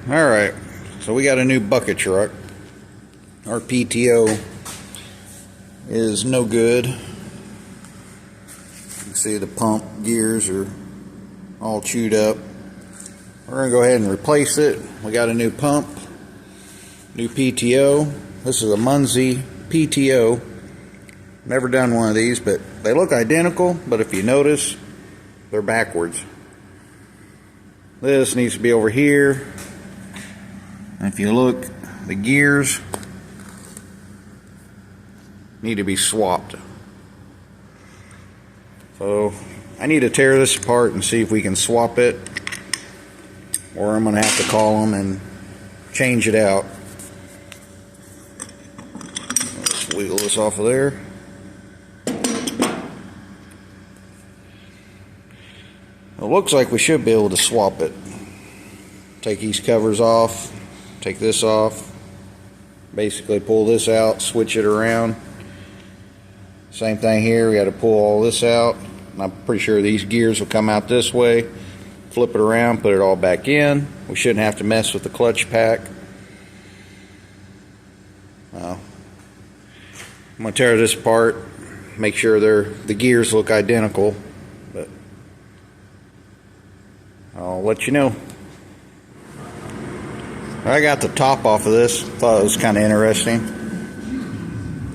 Alright, so we got a new bucket truck. Our PTO is no good. You can see the pump gears are all chewed up. We're going to go ahead and replace it. We got a new pump, new PTO. This is a Muncie PTO. Never done one of these, but they look identical, but if you notice, they're backwards. This needs to be over here. And if you look, the gears need to be swapped. So I need to tear this apart and see if we can swap it, or I'm going to have to call them and change it out. Let's wiggle this off of there. It looks like we should be able to swap it. Take these covers off, take this off, basically pull this out, switch it around. Same thing here, we got to pull all this out. I'm pretty sure these gears will come out this way. Flip it around, put it all back in. We shouldn't have to mess with the clutch pack. I'm going to tear this apart, make sure the gears look identical, but I'll let you know. I got the top off of this. Thought it was kind of interesting.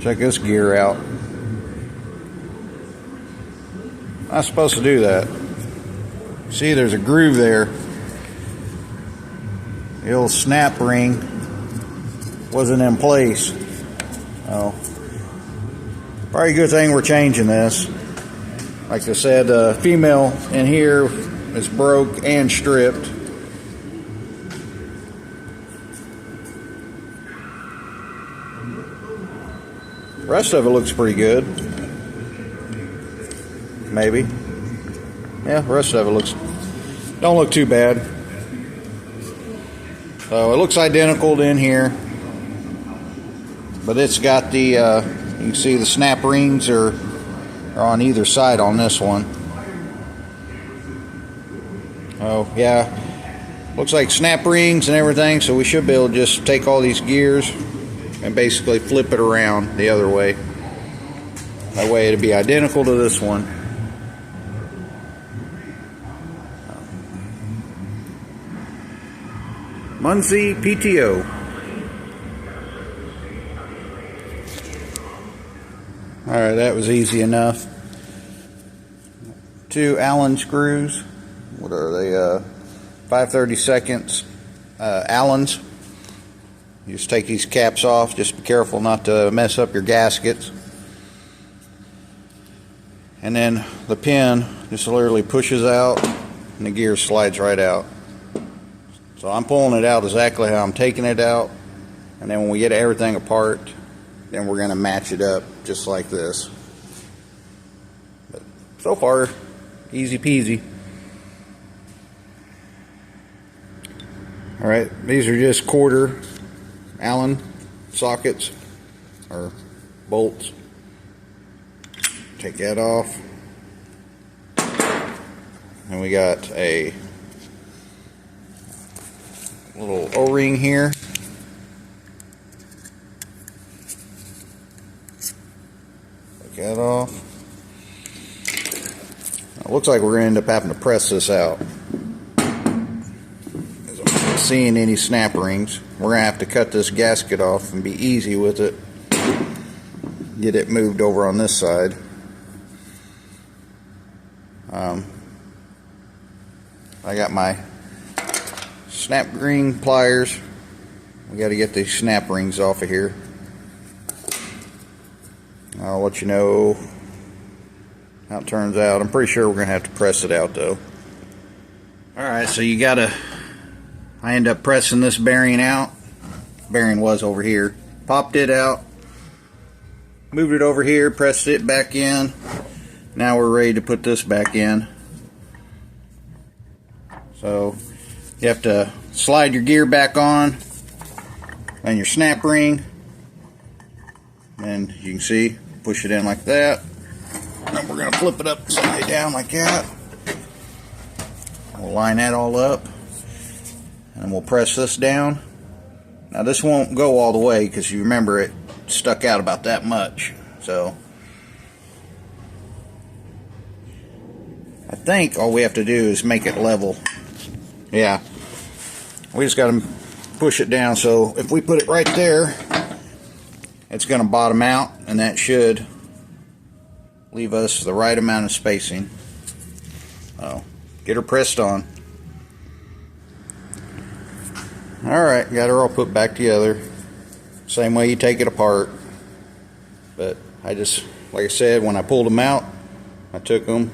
Check this gear out. Not supposed to do that. See, there's a groove there. The old snap ring wasn't in place. Oh, probably a good thing we're changing this. Like I said, the female in here is broke and stripped. The rest of it looks pretty good. Maybe. Yeah, the rest of it don't look too bad. So it looks identical to in here, but it's got the you can see the snap rings are on either side on this one. Oh yeah, looks like snap rings and everything, so we should be able to just take all these gears and basically flip it around the other way. That way it'll be identical to this one. Muncie PTO. Alright, that was easy enough. 2 Allen screws. What are they? 5/32 Allens. You just take these caps off. Just be careful not to mess up your gaskets. And then the pin just literally pushes out and the gear slides right out. So I'm pulling it out exactly how I'm taking it out, and then when we get everything apart, then we're going to match it up just like this. But so far, easy peasy. Alright, these are just quarter Allen sockets or bolts. Take that off. And we got a little O-ring here. Take that off. Now, it looks like we're going to end up having to press this out. Because I'm not seeing any snap rings. We're going to have to cut this gasket off and be easy with it. Get it moved over on this side. I got my snap ring pliers. We got to get these snap rings off of here. I'll let you know how it turns out. I'm pretty sure we're going to have to press it out though. Alright, so I end up pressing this bearing out. Bearing was over here. Popped it out. Moved it over here, pressed it back in. Now we're ready to put this back in. So you have to slide your gear back on and your snap ring, and you can see, push it in like that. And we're going to flip it upside down like that. We'll line that all up, and and we'll press this down. Now this won't go all the way because you remember it stuck out about that much. So I think all we have to do is make it level. Yeah, we just got to push it down. So if we put it right there, it's going to bottom out, and that should leave us the right amount of spacing. Oh, get her pressed on. Alright, got her all put back together. Same way you take it apart. But I just, like I said, when I pulled them out, I took them,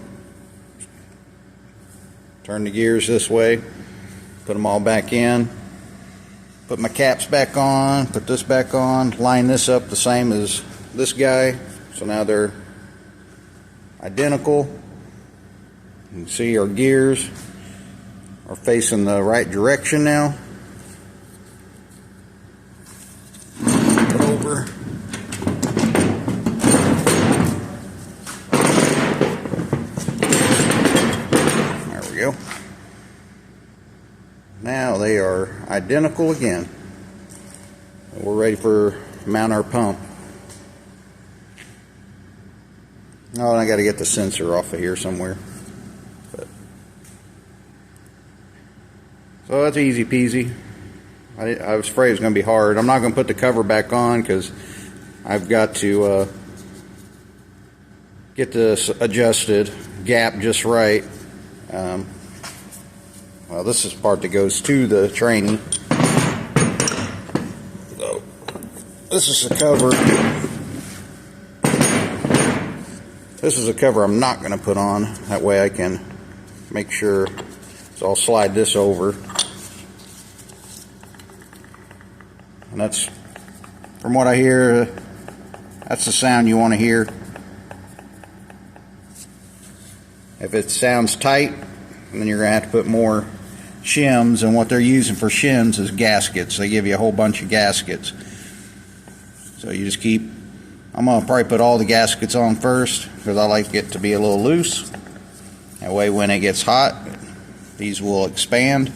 turned the gears this way, put them all back in, put my caps back on, put this back on, line this up the same as this guy. So now they're identical. You can see our gears are facing the right direction now. Over. There we go. Now they are identical again. We're ready for mount our pump. Oh, and I got to get the sensor off of here somewhere. So that's easy peasy. I was afraid it was going to be hard. I'm not going to put the cover back on because I've got to get this adjusted, gap just right. Well, this is the part that goes to the tranny. So, this is the cover. This is a cover I'm not going to put on. That way I can make sure. So I'll slide this over. And that's, from what I hear, that's the sound you want to hear. If it sounds tight, then you're going to have to put more shims, and what they're using for shims is gaskets. They give you a whole bunch of gaskets. So you just keep, I'm going to probably put all the gaskets on first because I like it to be a little loose. That way when it gets hot, these will expand.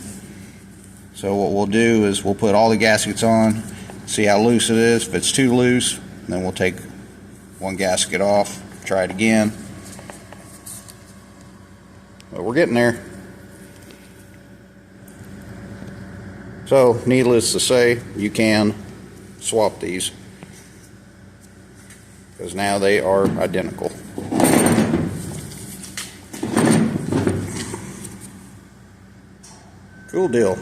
So what we'll do is we'll put all the gaskets on, see how loose it is. If it's too loose, then we'll take one gasket off, try it again. But we're getting there. So, needless to say, you can swap these because now they are identical. Cool deal.